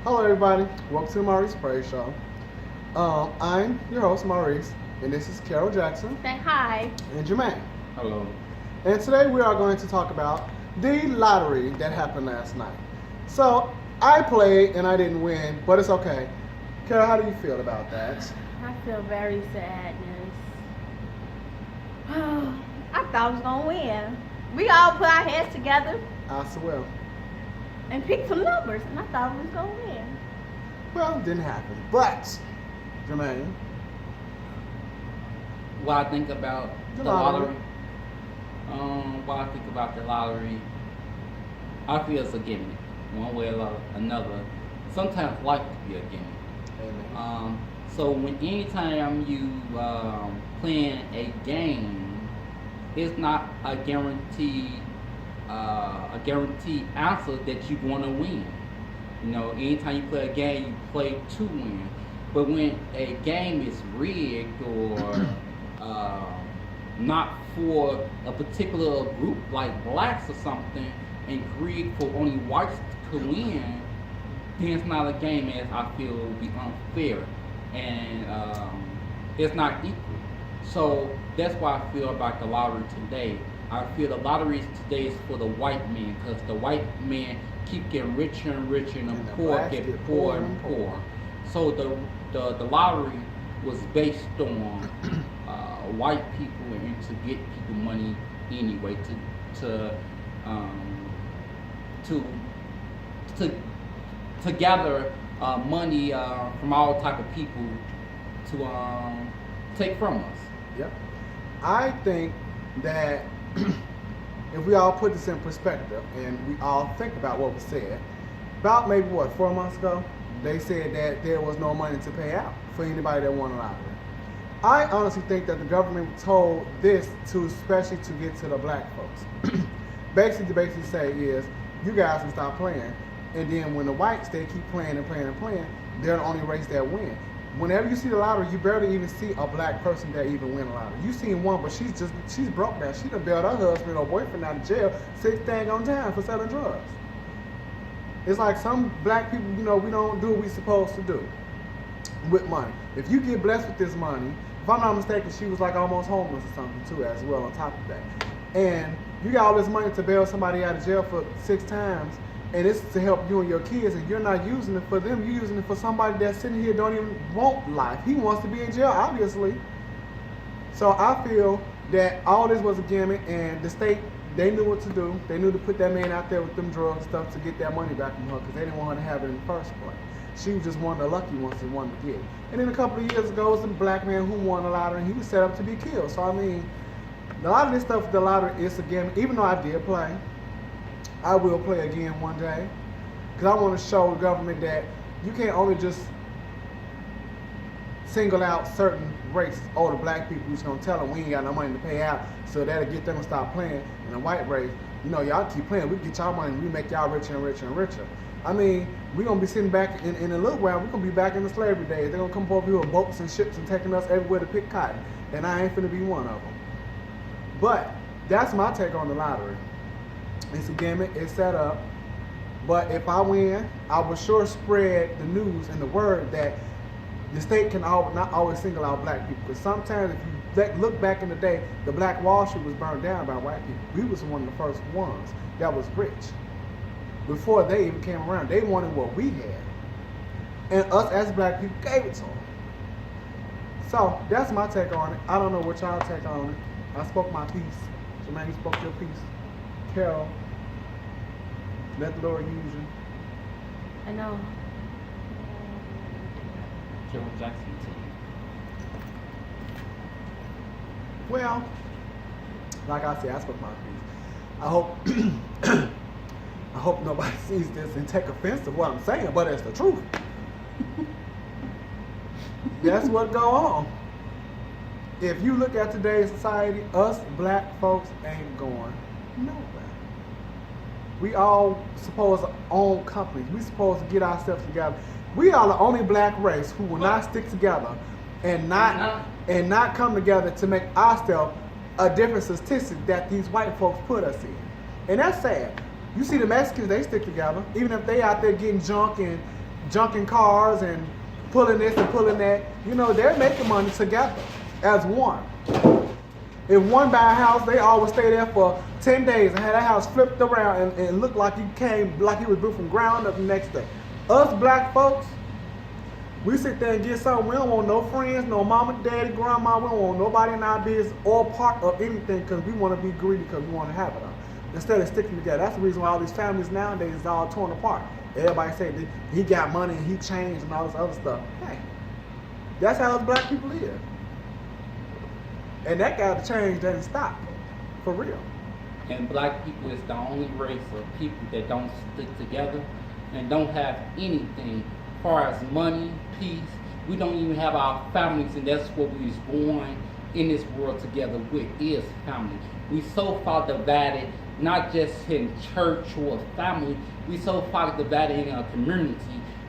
Hello, everybody. Welcome to the Maurice Praise Show. I'm your host, Maurice, and this is Carol Jackson Say hi. and Jermaine. Hello. And today we are going to talk about the lottery that happened last night. So, I played and I didn't win, but it's okay. Carol, how do you feel about that? I feel very sadness. I thought I was gonna win. We all put our heads together I swear. and picked some numbers, and I thought we was gonna win. Well, it didn't happen. But, Jermaine, What I think about The the lottery. lottery. What I think about the lottery, I feel it's a gimmick, one way or another. Sometimes life could be a gimmick. amen. So when anytime you playing a game, it's not a guaranteed answer that you're going to win. You know, anytime you play a game, you play to win. But when a game is rigged or not for a particular group like blacks or something, and rigged for only whites to win, then it's not a game as I feel would be unfair and it's not equal. So that's why I feel about the lottery today. I feel the lottery today is for the white man because the white man keep getting richer and richer and And the the poor blacks get get poorer poorer and and poorer. poorer. So the lottery was based on white people and to get people money anyway um, to to gather money from all type of people to take from us. Yep. I think that if we all put this in perspective and we all think about what was said, about maybe 4 months ago, they said that there was no money to pay out for anybody that won a lottery. I honestly think that the government told this to especially to get to the black folks. basically say is you guys can stop playing, and then when the whites they keep playing and playing and playing, they're the only race that win. Whenever you see the lottery, you barely even see a black person that even win a lottery. You seen one, but she's broke now. She done bailed her husband or boyfriend out of jail 6 dang on time for selling drugs. It's like some black people, we don't do what we supposed to do with money. If you get blessed with this money, if I'm not mistaken, she was like almost homeless or something too as well on top of that. And you got all this money to bail somebody out of jail for 6 times, and it's to help you and your kids, and you're not using it for them. You're using it for somebody that's sitting here don't even want life. He wants to be in jail, obviously. So I feel that all this was a gimmick, and the state, they knew what to do. They knew to put that man out there with them drugs and stuff to get that money back from her because they didn't want her to have it in the first place. She was just one of the lucky ones that wanted to get it. And then a couple of years ago, it was a black man who won a lottery, and he was set up to be killed. So, I mean, a lot of this stuff with the lottery is a gimmick. Even though I did play, I will play again one day because I want to show the government that you can't only just single out certain races. Oh, the black people, you're just going to tell them we ain't got no money to pay out, so that'll get them to stop playing. And the white race, y'all keep playing. We get y'all money and we make y'all richer and richer and richer. I mean, we're going to be sitting back in a little while. We're going to be back in the slavery days. They're going to come over here with boats and ships and taking us everywhere to pick cotton. And I ain't finna be one of them. But that's my take on the lottery. It's a gimmick. It's set up. But if I win, I will sure spread the news and the word that the state can not always single out black people. Because sometimes if you look back in the day, the Black Wall Street was burned down by white people. We was one of the first ones that was rich. Before they even came around, they wanted what we had. And us as black people gave it to them. So that's my take on it. I don't know what y'all take on it. I spoke my piece. Jermaine, you spoke your piece. Carol, let the Lord use you. I know. Carol Jackson team. Well, like I said, I spoke my piece. I hope I hope nobody sees this and take offense to what I'm saying, but it's the truth. That's what go on. If you look at today's society, us black folks ain't going nowhere. We all supposed to own companies. We supposed to get ourselves together. We are the only black race who will not stick together and not come together to make ourselves a different statistic that these white folks put us in. And that's sad. You see the Mexicans, they stick together. Even if they out there getting junk junking cars and pulling this and pulling that. You know, they're making money together as one. If one buy a house, they always stay there for 10 days and have that house flipped around and look like you came, like you was built from ground up the next day. Us black folks, we sit there and get something. We don't want no friends, no mama, daddy, grandma. We don't want nobody in our business or part of anything because we want to be greedy because we want to have it all. Instead of sticking together. That's the reason why all these families nowadays is all torn apart. Everybody say that he got money and he changed and all this other stuff. Hey, that's how us black people live. And that got to change doesn't stop. For real. And black people is the only race of people that don't stick together and don't have anything as far as money, peace. We don't even have our families, and that's what we was born in this world together with, is family. We so far divided, not just in church or family, we so far divided in our community.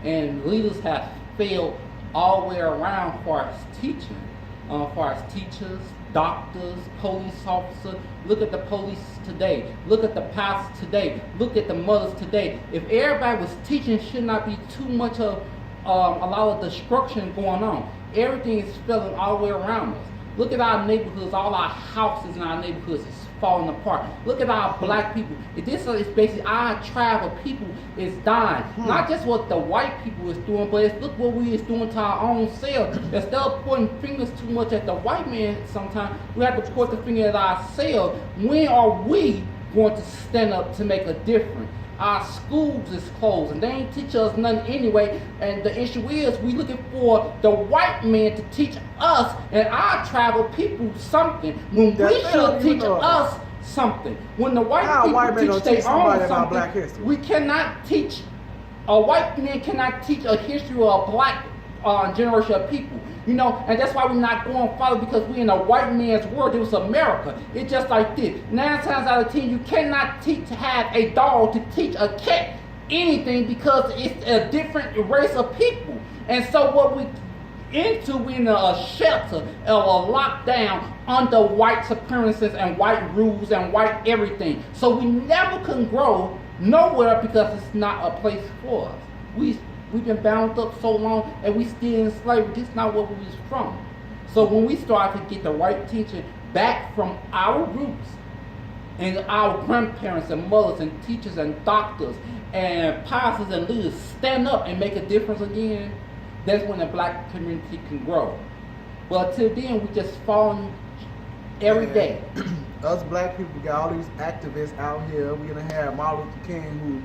And leaders have failed all the way around as far as teaching, as far as teachers, doctors, police officers. Look at the police today. Look at the pastors today. Look at the mothers today. If everybody was teaching, should not be too much of a lot of destruction going on. Everything is failing all the way around us. Look at our neighborhoods. All our houses in our neighborhoods is falling apart. Look at our black people. This is basically our tribe of people is dying. Not just what the white people is doing, but it's look what we is doing to our own selves. Instead of pointing fingers too much at the white man, sometimes we have to point the finger at ourselves. When are we going to stand up to make a difference? Our schools is closed and they ain't teach us nothing anyway. And the issue is we looking for the white man to teach us and our tribal people something when we should teach us something. When the white people teach their own something, we cannot teach. A white man cannot teach a history of a black generation of people. You know, and that's why we're not going farther, because we're in a white man's world. It was America. It's just like this. 9 times out of 10, you cannot have a dog to teach a cat anything because it's a different race of people. And so what we we're in a shelter or a lockdown under white supremacists and white rules and white everything. So we never can grow nowhere because it's not a place for us. We've been bound up so long and we still in slavery. This is not where we was from. So when we start to get the right teaching back from our roots and our grandparents and mothers and teachers and doctors and pastors and leaders stand up and make a difference again, that's when the black community can grow. But until then, we just falling every day. Us black people got all these activists out here. We're gonna have Martin Luther King who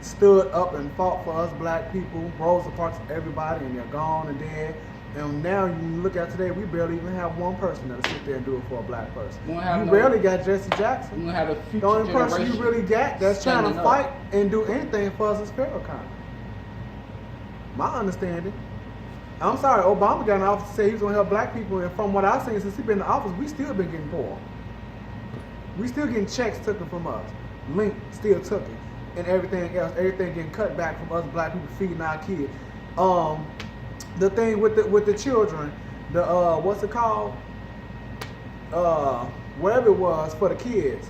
stood up and fought for us black people, Rosa Parks, everybody, and they're gone and dead. And now you look at today, we barely even have one person that'll sit there and do it for a black person. You barely got Jesse Jackson. We have a the only person you really got that's trying to fight and do anything for us is Farrakhan. My understanding. I'm sorry, Obama got in office to say he was going to help black people, and from what I've seen since he's been in office, we still been getting poor. We still getting checks taken from us. Link still took it. And everything else, everything getting cut back from us black people feeding our kids. The thing with the children, the what's it called? Whatever it was for the kids.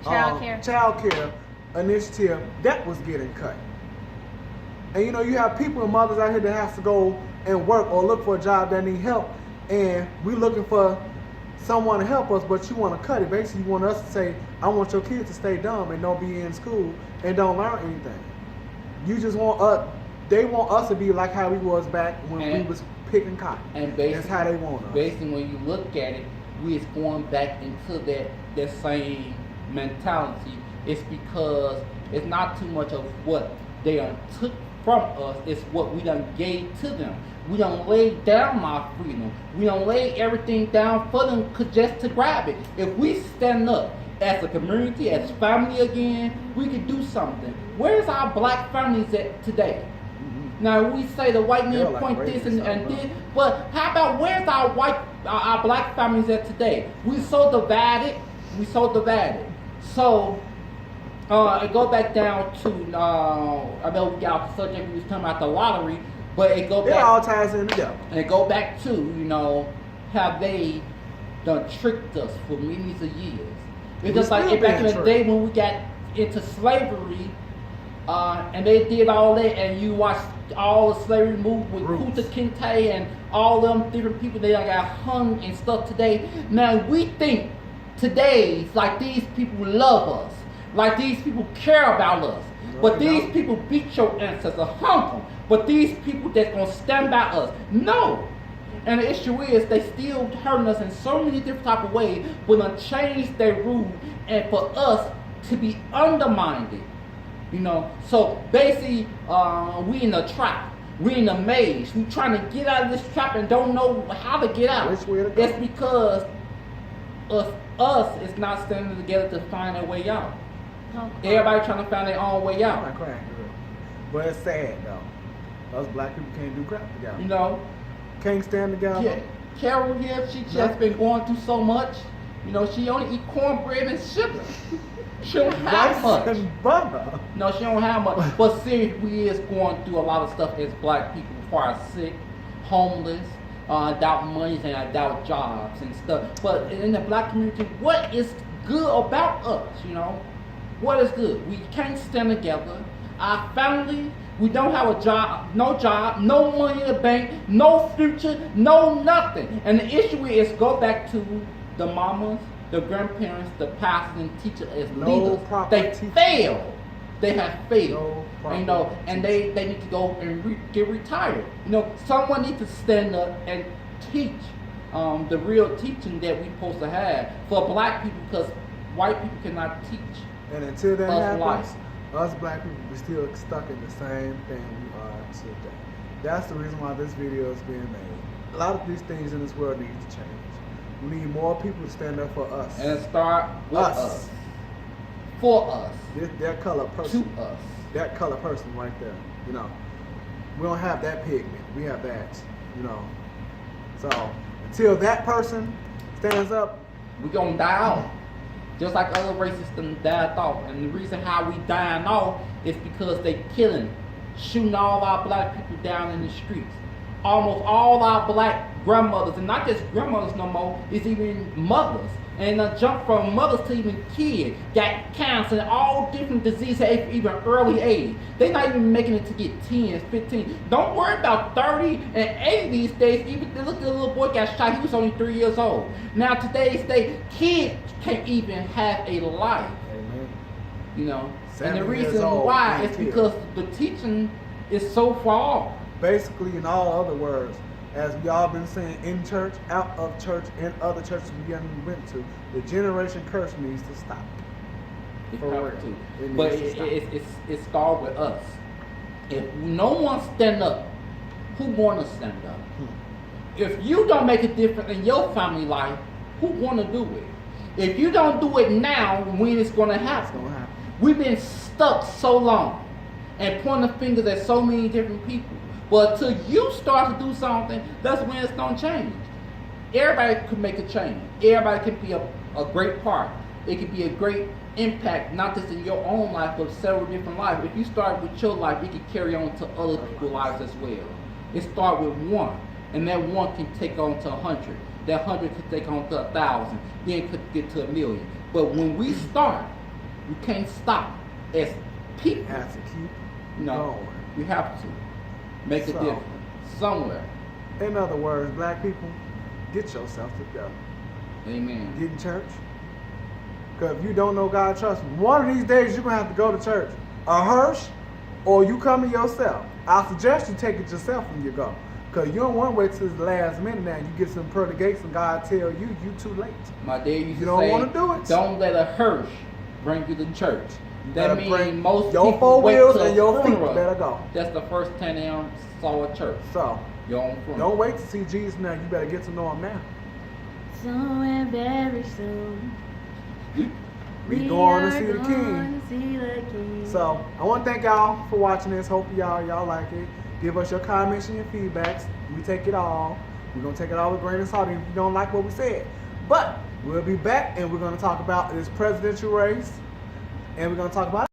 Child care initiative, that was getting cut. And you know, you have people and mothers out here that has to go and work or look for a job that need help, and we looking for someone to help us, but you want to cut it. Basically, you want us to say, I want your kids to stay dumb and don't be in school and don't learn anything. You just want us, they want us to be like how we was back when we was picking cotton. And that's how they want us. Basically, when you look at it, we is going back into that same mentality. It's because it's not too much of what they took from us, it's what we done gave to them. We done laid down our freedom. We done laid everything down for them just to grab it. If we stand up as a community, as family again, we could do something. Where's our black families at today? Now we say the white man point this and this, but how about where's our black families at today? We so divided. So it go back down to I know we got off the subject, we was talking about the lottery, but it go back. It all ties in together. And it go back to, you know, how they done tricked us for millions of years. It's just like back in the day when we got into slavery, and they did all that, and you watched all the slavery movement with Roots. Kunta Kinte and all them different people that got hung and stuff today. Now we think today like these people love us, like these people care about us. No, But they these don't. people beat your ancestors, hung them. But these people that's gonna stand by us, no. And the issue is they still hurting us in so many different type of ways, but gonna change their rule and for us to be undermined. You know, so basically we in a trap. We in a maze. We trying to get out of this trap and don't know how to get out. Which way to go? It's because us is not standing together to find a way out. Okay. Everybody trying to find their own way I'm not out. crying, girl. But it's sad though. Us black people can't do crap together. You know, Can't stand together. yeah, Carol here, she just been going through so much. You know, she only eat cornbread and sugar. She don't have Rice much. and butter. No, she don't have much. But seriously, we is going through a lot of stuff as black people, as far as sick, homeless, without money and without jobs and stuff. But in the black community, what is good about us? You know, what is good? We can't stand together. Our family, we don't have a job, no money in the bank, no future, no nothing. And the issue is go back to the mamas, the grandparents, the pastors and teachers as No leaders. proper They teaching. failed. They have failed. No proper You know, and they need to go and get retired. You know, someone needs to stand up and teach the real teaching that we're supposed to have for black people, because white people cannot teach. And until that Us happens, life. us black people we still stuck in the same thing we are today. That's the reason why this video is being made. A lot of these things in this world need to change. We need more people to stand up for us. And start with Us. us. For us. That color person. To us. That color person right there. You know, we don't have that pigment. We have that. You know, so until that person stands up, We gonna die off. Just like other races done died off. And the reason how we dying off is because they killing, shooting all our black people down in the streets. Almost all our black grandmothers, and not just grandmothers no more, it's even mothers. And jump from mothers to even kids, got cancer and all different diseases at even early age. They not even making it to get 10, 15. Don't worry about 30 and 80 these days. Even look at the little boy got shot, he was only 3 years old. Now today's day, kids can't even have a life. amen. You know. And 7 the years reason old, why being is killed. because the teaching is so far off. Basically, in all other words, as we all been saying, in church, out of church, in other churches we went to, the generation curse needs to stop. It For have real. to. It But needs to stop. it starts with us. If no one stand up, who wanna stand up? If you don't make a difference in your family life, who wanna do it? If you don't do it now, when it's gonna It's happen? gonna happen. We've been stuck so long and pointing fingers at so many different people. But until you start to do something, that's when it's gonna change. Everybody could make a change. Everybody can be a great part. It could be a great impact, not just in your own life, but several different lives. If you start with your life, it can carry on to other people's lives as well. It starts with one, and that one can take on to 100. That 100 could take on to 1,000. Then it could get to 1,000,000. But when we start, we can't stop. As people, Have to keep you know, going. you have to make a So- difference somewhere. In other words, black people, get yourself together. Amen. Get in church. Because if you don't know God, trust me, one of these days you're going to have to go to church. A Hirsch, or you come to yourself. I suggest you take it yourself when you go. Because you don't want to wait till the last minute now. You get some pearly gates and God tell you too late. My dad used You to don't say, wanna do it. don't let a hearse bring you to church. You That better means bring most your people four wait wheels till and your feet funeral. better go. That's the first 10 a.m. saw a church. So, Your own funeral. don't wait to see Jesus now. You better get to know him now. Somewhere very soon. We going to see the are King. going to see the King. So I want to thank y'all for watching this. Hope y'all like it. Give us your comments and your feedbacks. We take it all. We're gonna take it all with a grain of salt if you don't like what we said. But we'll be back and we're gonna talk about this presidential race, and we're gonna talk about